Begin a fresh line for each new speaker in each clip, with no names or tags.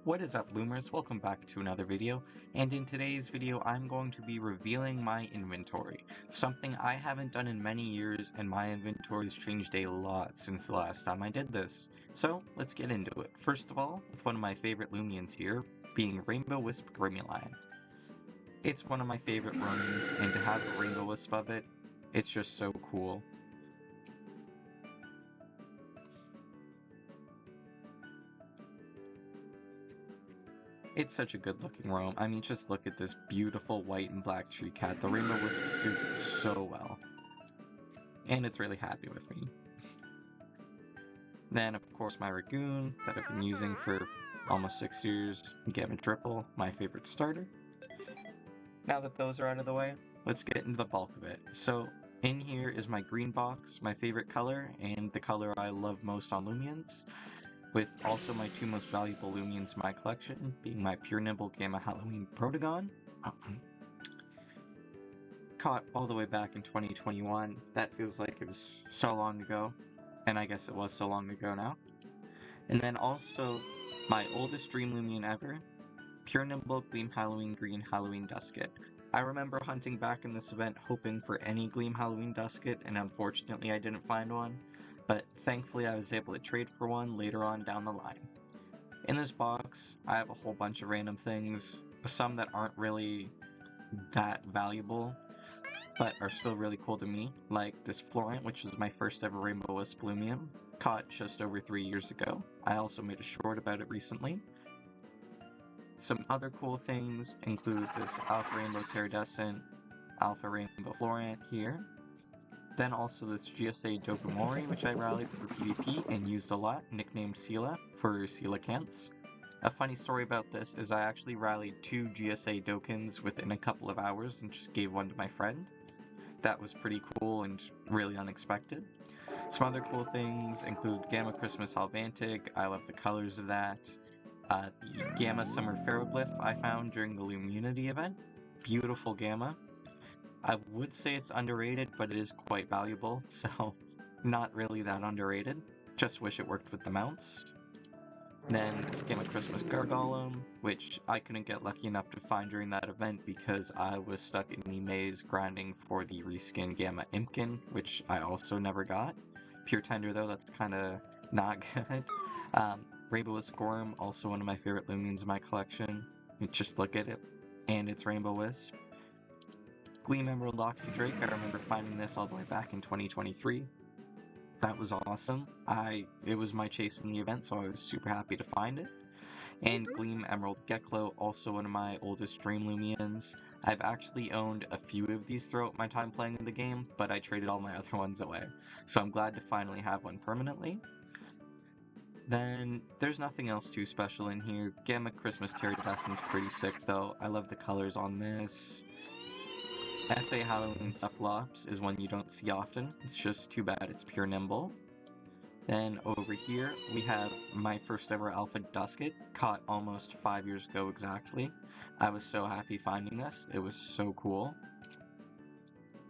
What is up, Loomers? Welcome back to another video, and in today's video I'm going to be revealing my inventory, something I haven't done in many years, and my inventory has changed a lot since the last time I did this. So let's get into it. First of all, with one of my favorite Lumians here, being Rainbow Wisp Gremlin. It's one of my favorite runs, and to have a Rainbow Wisp of it, it's just so cool. It's such a good looking roam. I mean, just look at this beautiful white and black tree cat. The Rainbow Wisp suits it so well. And it's really happy with me. Then, of course, my Ragoon that I've been using for almost 6 years. Gamma Triple, my favorite starter. Now that those are out of the way, let's get into the bulk of it. So, in here is my green box, my favorite color, and the color I love most on Lumians, with also my two most valuable Lumians in my collection, being my Pure Nibble Gamma Halloween Protagon. Caught all the way back in 2021. That feels like it was so long ago, and I guess it was so long ago now. And then also, my oldest Dream Lumian ever, Pure Nibble Gleam Halloween Green Halloween Dusket. I remember hunting back in this event hoping for any Gleam Halloween Dusket, and unfortunately I didn't find one. But thankfully I was able to trade for one later on down the line. In this box, I have a whole bunch of random things, some that aren't really that valuable, but are still really cool to me, like this Florent, which was my first ever Rainbow Wisp Loomian, caught just over 3 years ago. I also made a short about it recently. Some other cool things include this Alpha Rainbow Terradescent, Alpha Rainbow Florent here. Then also this ggsa Dokumori, which I rallied for PvP and used a lot, nicknamed Sela for Coelacanths. A funny story about this is I actually rallied 2 ggsa Dokins within a couple of hours and just gave one to my friend. That was pretty cool and really unexpected. Some other cool things include Gamma Christmas Halvantic, I love the colors of that. The Gamma Summer Ferroglyph I found during the Lumunity event, beautiful Gamma. I would say it's underrated, but it is quite valuable, so not really that underrated. Just wish it worked with the mounts. Then it's Gamma Christmas Gargolem, which I couldn't get lucky enough to find during that event because I was stuck in the maze grinding for the reskin Gamma Impkin, which I also never got. Pure Tender though, that's kinda not good. Rainbow Wisp Gorm, also one of my favorite Lumians in my collection. Just look at it, and it's Rainbow Wisp. Gleam Emerald Oxy Drake, I remember finding this all the way back in 2023. That was awesome. It was my chase in the event, so I was super happy to find it. And Gleam Emerald Geklo, also one of my oldest Dream Lumians. I've actually owned a few of these throughout my time playing the game, but I traded all my other ones away. So I'm glad to finally have one permanently. Then, there's nothing else too special in here. Gamma Christmas Terradescent's pretty sick though. I love the colors on this. SA Halloween Cephalops is one you don't see often. It's just too bad it's Pure Nimble. Then over here, we have my first ever Alpha Dusket, caught almost 5 years ago exactly. I was so happy finding this. It was so cool.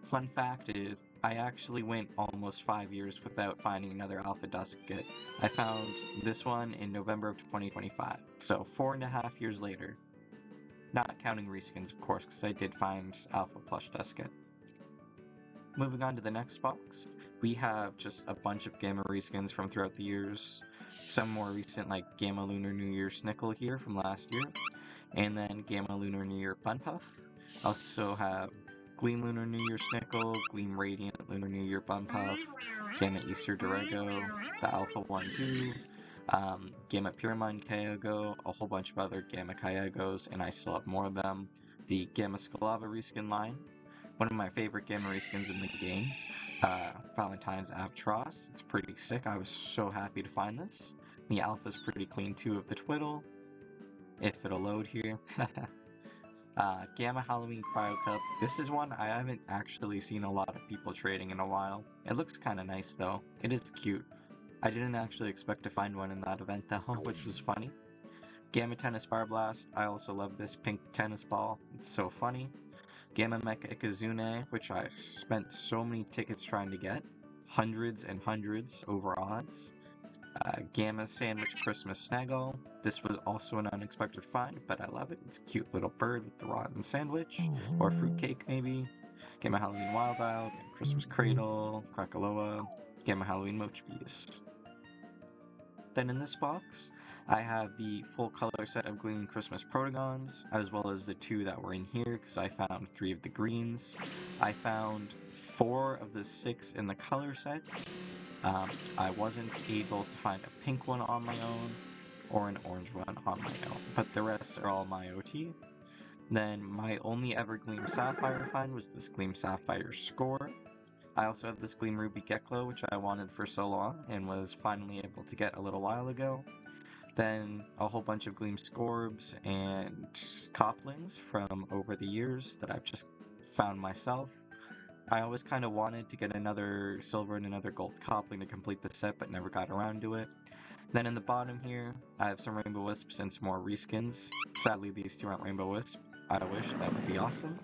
Fun fact is, I actually went almost 5 years without finding another Alpha Dusket. I found this one in November of 2025, so 4.5 years later. Not counting reskins, of course, because I did find Alpha Plush Dusket. Moving on to the next box, we have just a bunch of Gamma reskins from throughout the years. Some more recent, like Gamma Lunar New Year Snickle here from last year, and then Gamma Lunar New Year Bunpuff. Also have Gleam Lunar New Year Snickle, Gleam Radiant Lunar New Year Bunpuff, Gamma Easter Dorego, the Alpha 1-2, Gamma Pyramide Kyago, a whole bunch of other Gamma Kyagos, and I still have more of them. The Gamma Skalava reskin line, one of my favorite Gamma reskins in the game. Valentine's Abtros, it's pretty sick, I was so happy to find this. The Alpha's pretty clean too of the Twiddle, if it'll load here. Gamma Halloween Cryo Cup. This is one I haven't actually seen a lot of people trading in a while. It looks kinda nice though. It is cute. I didn't actually expect to find one in that event though, which was funny. Gamma Tennis Bar Blast. I also love this pink tennis ball. It's so funny. Gamma Mecha Ikazune, which I spent so many tickets trying to get. Hundreds and hundreds over odds. Gamma Sandwich Christmas Snaggle. This was also an unexpected find, but I love it. It's a cute little bird with the rotten sandwich, or fruitcake maybe. Gamma Halloween Wild Owl, Christmas Cradle, Krakaloa, Gamma Halloween Mochi Bees. Then in this box, I have the full color set of Gleaming Christmas Protagons, as well as the 2 that were in here, because I found 3 of the greens. I found 4 of the 6 in the color set. I wasn't able to find a pink one on my own, or an orange one on my own, but the rest are all my OT. Then my only ever Gleam Sapphire find was this Gleam Sapphire Score. I also have this Gleam Ruby Geklo, which I wanted for so long, and was finally able to get a little while ago. Then a whole bunch of Gleam Scorbs and Coplings from over the years that I've just found myself. I always kind of wanted to get another silver and another gold Copling to complete the set, but never got around to it. Then in the bottom here, I have some Rainbow Wisps and some more reskins. Sadly, these 2 aren't Rainbow Wisp. I wish that would be awesome.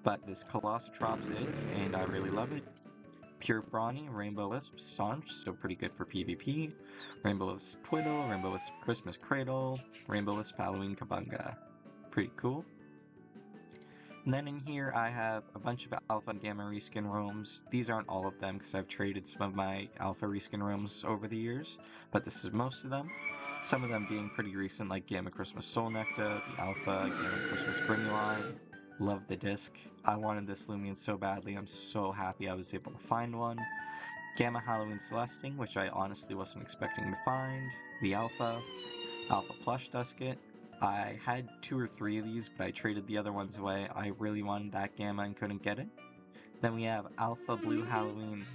But this Colossotrops is, and I really love it. Pure Brawny, Rainbow Wisp, Sanch, so pretty good for PvP. Rainbow Wisp Twiddle, Rainbow Wisp Christmas Cradle, Rainbow Wisp Halloween Kabunga. Pretty cool. And then in here I have a bunch of Alpha and Gamma Reskin Roams. These aren't all of them because I've traded some of my Alpha Reskin Roams over the years, but this is most of them. Some of them being pretty recent, like Gamma Christmas Soul Nectar, the Alpha, Gamma Christmas Grimuline. Love the disc. I wanted this Lumian so badly, I'm so happy I was able to find one. Gamma Halloween Celesting, which I honestly wasn't expecting to find. The Alpha Plush Dusket. I had 2 or 3 of these, but I traded the other ones away. I really wanted that Gamma and couldn't get it. Then we have Alpha Blue Halloween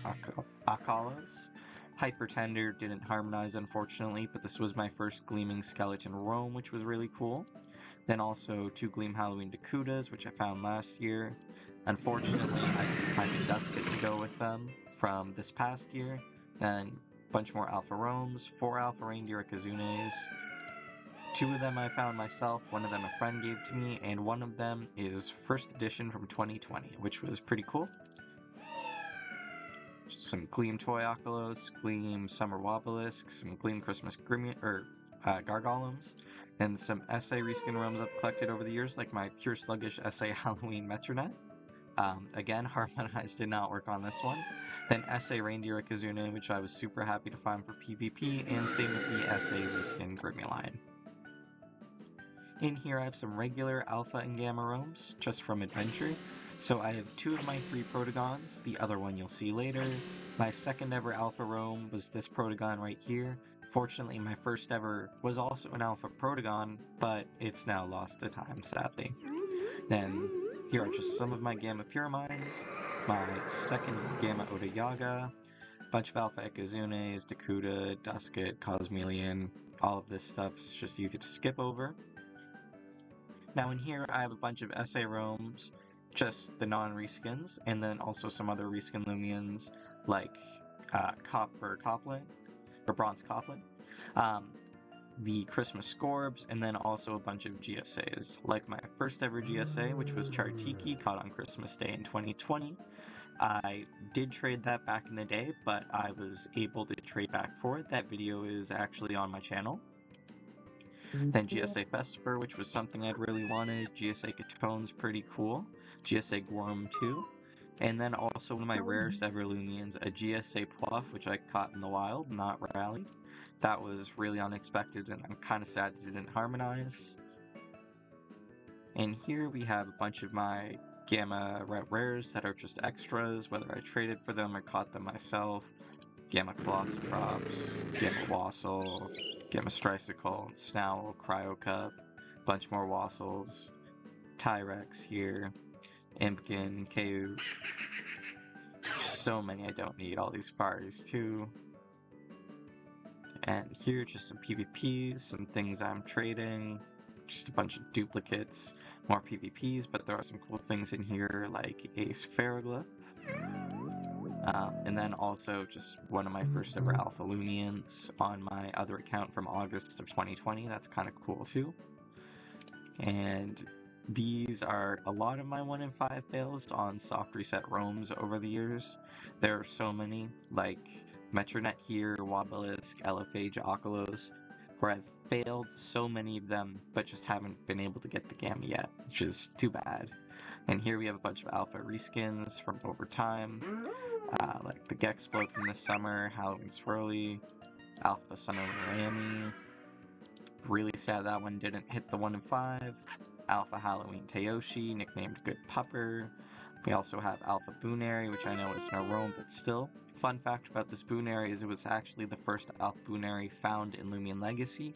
Akalas. Hyper Tender didn't harmonize, unfortunately, but this was my first Gleaming Skeleton Roam, which was really cool. Then also 2 Gleam Halloween Dakutas, which I found last year. Unfortunately, I didn't find a Dusket to go with them from this past year. Then a bunch more Alpha Roams, 4 Alpha Reindeer Akazunes. 2 of them I found myself, 1 of them a friend gave to me, and 1 of them is first edition from 2020, which was pretty cool. Some Gleam Toy Oculos, Gleam Summer Wobbelisks, some Gleam Christmas Gargolems, and some SA Reskin Roams I've collected over the years, like my Pure Sluggish SA Halloween Metronet. Again, Harmonized did not work on this one. Then SA Reindeer Kazune, which I was super happy to find for PvP, and same with the SA Reskin Grimuline. In here I have some regular Alpha and Gamma Roams, just from Adventure. So I have 2 of my 3 Protagons, the other one you'll see later. My second ever Alpha Roam was this Protagon right here. Fortunately, my first ever was also an Alpha Protagon, but it's now lost to time, sadly. Then here are just some of my Gamma Puremines, my second Gamma Oda Yaga, bunch of Alpha Ekazunes, Dakuta, Dusket, Cosmelian. All of this stuff's just easy to skip over. Now in here I have a bunch of SA Roams, just the non-reskins, and then also some other reskin Lumians like Copper Coplin, or Bronze Coplin, the Christmas Scorbs, and then also a bunch of GSAs, like my first ever GSA, which was Chartiki, caught on Christmas Day in 2020. I did trade that back in the day, but I was able to trade back for it. That video is actually on my channel. Then GSA Festiver, which was something I'd really wanted. GSA Catone's pretty cool. GSA Gorm too. And then also one of my rarest ever Lumians, a GSA Pluff, which I caught in the wild, not rallied. That was really unexpected, and I'm kind of sad it didn't harmonize. And here we have a bunch of my Gamma rares that are just extras, whether I traded for them or caught them myself. Gamma Colossotrops, Gamma Wassel, Gamma Stricycle, Snowl, Cryo Cup, bunch more Wassels, Tyrex here, Impkin, KU. So many I don't need, all these fires too. And here just some PvPs, some things I'm trading, just a bunch of duplicates, more PvPs, but there are some cool things in here like a Spheroglyph. And then also just one of my first ever Alpha Lumians on my other account from August of 2020. That's kind of cool too. And these are a lot of my 1 in 5 fails on soft reset roams over the years. There are so many, like Metronet here, Wobelisk, Elephage, Oculos, where I've failed so many of them, but just haven't been able to get the Gamma yet, which is too bad. And here we have a bunch of alpha reskins from over time, like the Gexplode from this summer, Halloween Swirly, Alpha Son of Miami. Really sad that one didn't hit the 1 in 5. Alpha Halloween Tayoshi, nicknamed Good Pupper. We also have Alpha Boonary, which I know isn't a roam, but still. Fun fact about this Boonary is it was actually the first Alpha Boonary found in Loomian Legacy.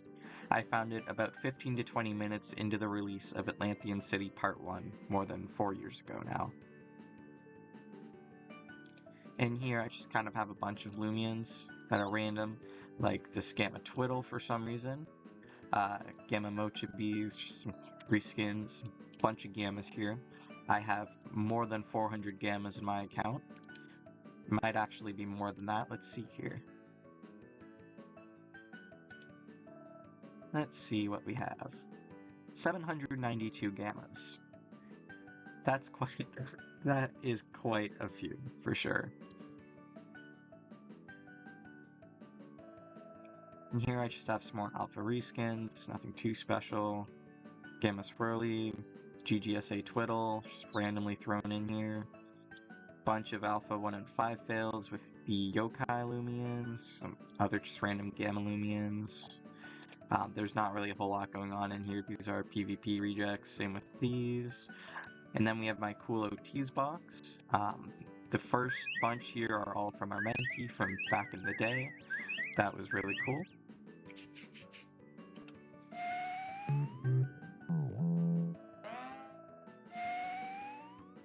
I found it about 15 to 20 minutes into the release of Atlantean City Part 1, more than 4 years ago now. And here I just kind of have a bunch of Lumians that are random, like this Gamma Twiddle for some reason. Gamma Mocha Bees, just some reskins, bunch of Gammas here. I have more than 400 Gammas in my account. Might actually be more than that. Let's see here. Let's see what we have. 792 Gammas. That is quite a few, for sure. And here I just have some more alpha reskins, nothing too special. Gamma Swirly, ggsa Twiddle, just randomly thrown in here. Bunch of alpha 1 in 5 fails with the Yokai Lumians, some other just random Gamma Lumians. There's not really a whole lot going on in here. These are PvP rejects, same with these. And then we have my cool OTs box. The first bunch here are all from our mentee from back in the day. That was really cool.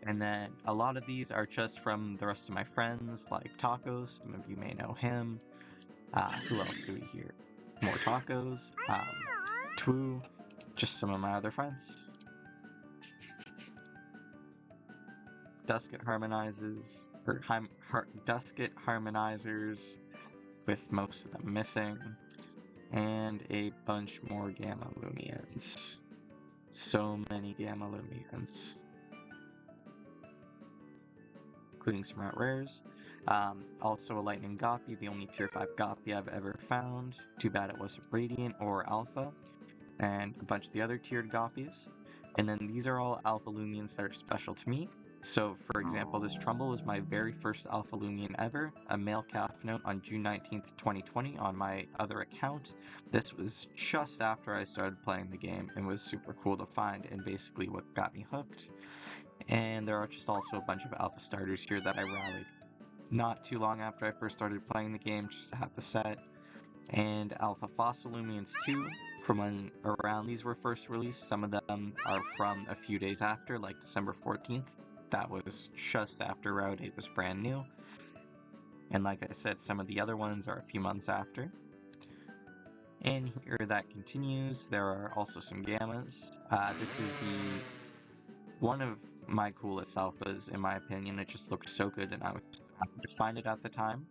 And then a lot of these are just from the rest of my friends, like Tacos. Some of you may know him. Who else do we hear? More Tacos. Twu. Just some of my other friends. Dusket Harmonizers, or Dusket Harmonizers, with most of them missing, and a bunch more Gamma Lumians. So many Gamma Lumians, including some rare rares. Also a Lightning Goppy, the only tier 5 Goppy I've ever found. Too bad it wasn't Radiant or Alpha, and a bunch of the other tiered Goppies. And then these are all Alpha Lumians that are special to me. So, for example, this Trumbull was my very first Alpha Lumian ever, a male calf note on June 19th, 2020 on my other account. This was just after I started playing the game and was super cool to find and basically what got me hooked. And there are just also a bunch of Alpha starters here that I rallied not too long after I first started playing the game just to have the set. And Alpha Fossil Lumians 2 from when around these were first released. Some of them are from a few days after, like December 14th. That was just after Route 8 was brand new. And like I said, some of the other ones are a few months after. And here that continues. There are also some Gammas. This is one of my coolest alphas, in my opinion. It just looked so good and I was happy to find it at the time.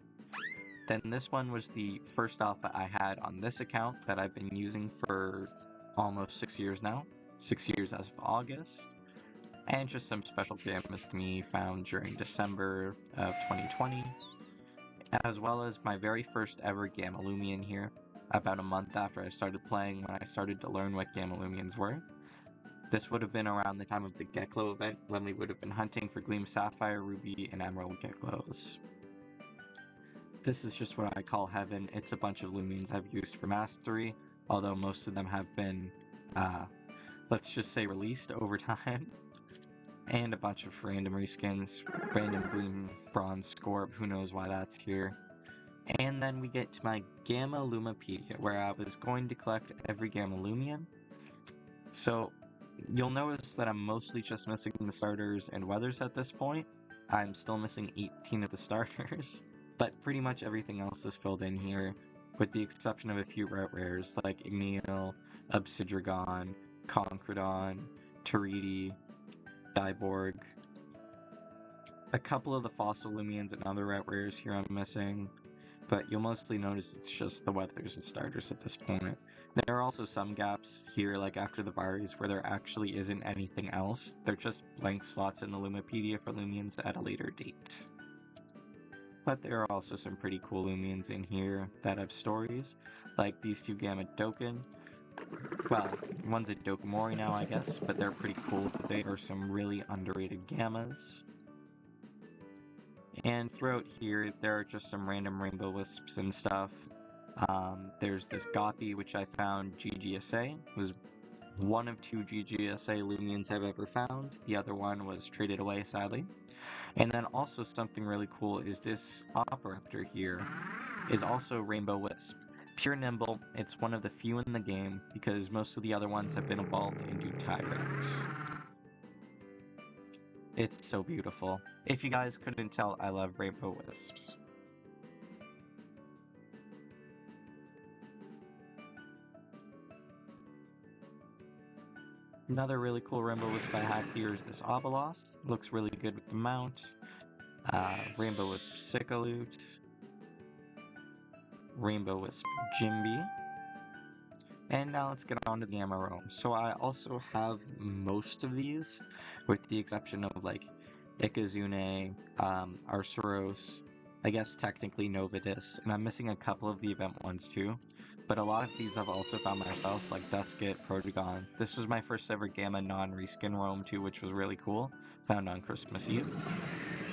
Then this one was the first alpha I had on this account that I've been using for almost 6 years now. 6 years as of August. And just some special Gammas to me found during December of 2020. As well as my very first ever Gamma Lumian here, about a month after I started playing when I started to learn what Gamma Lumians were. This would have been around the time of the Geklo event when we would have been hunting for Gleam Sapphire, Ruby, and Emerald Geklos. This is just what I call heaven. It's a bunch of Lumians I've used for mastery, although most of them have been, let's just say, released over time. And a bunch of random reskins, random Gleam Bronze Scorp, who knows why that's here. And then we get to my Gamma Lumapedia, where I was going to collect every Gamma Lumian. So, you'll notice that I'm mostly just missing the starters and weathers at this point. I'm still missing 18 of the starters, but pretty much everything else is filled in here, with the exception of a few route rares like Igneal, Obsidragon, Concredon, Taridi, Diborg. A couple of the Fossil Lumians and other route rares here I'm missing, but you'll mostly notice it's just the weathers and starters at this point. There are also some gaps here, like after the Varies, where there actually isn't anything else. They're just blank slots in the Lumapedia for Lumians at a later date. But there are also some pretty cool Lumians in here that have stories, like these two Gamma Doken. Well, one's a Dokomori now, I guess, but they're pretty cool. They are some really underrated Gammas. And throughout here, there are just some random rainbow wisps and stuff. There's this Goppy, which I found ggsa. It was one of two ggsa Lumians I've ever found. The other one was traded away, sadly. And then also something really cool is this Operaptor here is also Rainbow Wisp. Pure Nimble, it's one of the few in the game because most of the other ones have been evolved into Tyrants. It's so beautiful. If you guys couldn't tell, I love Rainbow Wisps. Another really cool Rainbow Wisp I have here is this Obolus. Looks really good with the mount. Rainbow Wisp Sickaloot. Rainbow Wisp Jimby. And now let's get on to the Amarone. So I also have most of these, with the exception of like Ikazune, Arceros, I guess technically Novidus, and I'm missing a couple of the event ones too. But a lot of these I've also found myself, like Duskit, Protagon. This was my first ever Gamma non-reskin roam too, which was really cool. Found on Christmas Eve.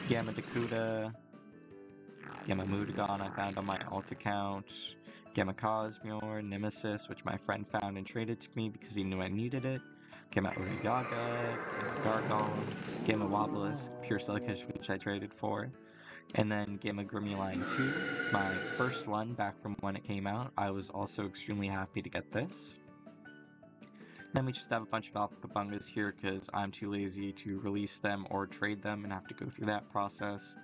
Gamma Dakuda, Gamma Mutagon I found on my alt account. Gamma Cosmore, Nemesis, which my friend found and traded to me because he knew I needed it. Gamma Uriyaga, Gamma Gargoyle, Gamma Wobblisk, Pure Silicash, which I traded for. And then Gamma Grimuline 2, my first one back from when it came out. I was also extremely happy to get this. Then we just have a bunch of Alpha Kabungas here because I'm too lazy to release them or trade them and have to go through that process.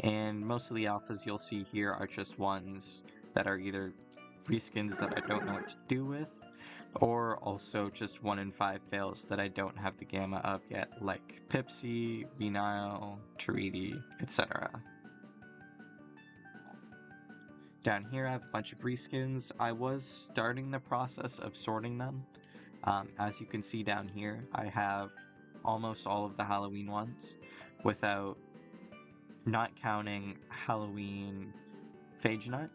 And most of the alphas you'll see here are just ones that are either reskins that I don't know what to do with, or also just 1 in 5 fails that I don't have the gamma up yet, like Pipsy, Venile, Taridi, etc. Down here I have a bunch of reskins. I was starting the process of sorting them. As you can see down here, I have almost all of the Halloween ones, without not counting Halloween Phage Nut,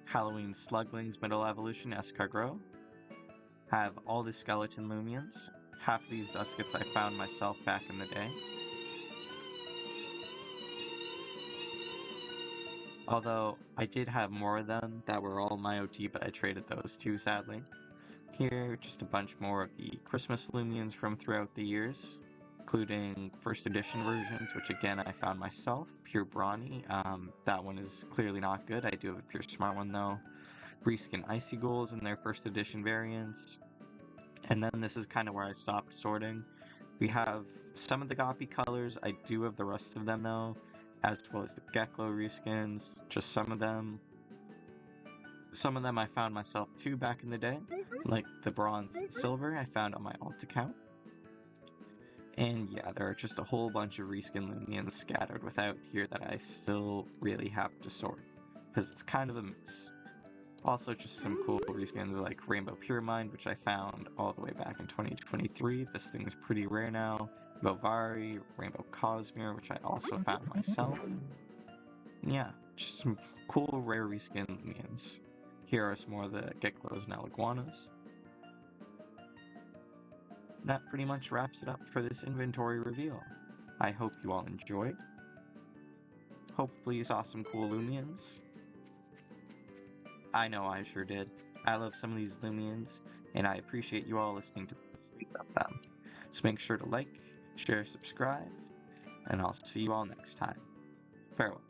Halloween Sluglings Middle Evolution Escargot. I have all the Skeleton Lumians. Half of these Duskits I found myself back in the day. Although I did have more of them that were all my OT, but I traded those too, sadly. Here, just a bunch more of the Christmas Lumians from throughout the years, including first edition versions, which again I found myself. Pure Brawny, that one is clearly not good. I do have a Pure Smart one though. Reskin Icy Ghouls in their first edition variants. And then this is kind of where I stopped sorting. We have some of the Goppy colors, I do have the rest of them though, as well as the Geklo reskins, just some of them. Some of them I found myself too back in the day, like the Bronze and Silver I found on my alt account. And yeah, there are just a whole bunch of reskin Lumians scattered without here that I still really have to sort, because it's kind of a mess. Also just some cool reskins like Rainbow Pure Mind, which I found all the way back in 2023. This thing's pretty rare now. Movari, Rainbow Cosmere, which I also found myself. And yeah, just some cool rare reskin Lumians. Here are some more of the Geklos and Iguanas. That pretty much wraps it up for this inventory reveal. I hope you all enjoyed. Hopefully you saw some cool Lumians. I know I sure did. I love some of these Lumians, and I appreciate you all listening to the stories of them. So make sure to like, share, subscribe, and I'll see you all next time. Farewell.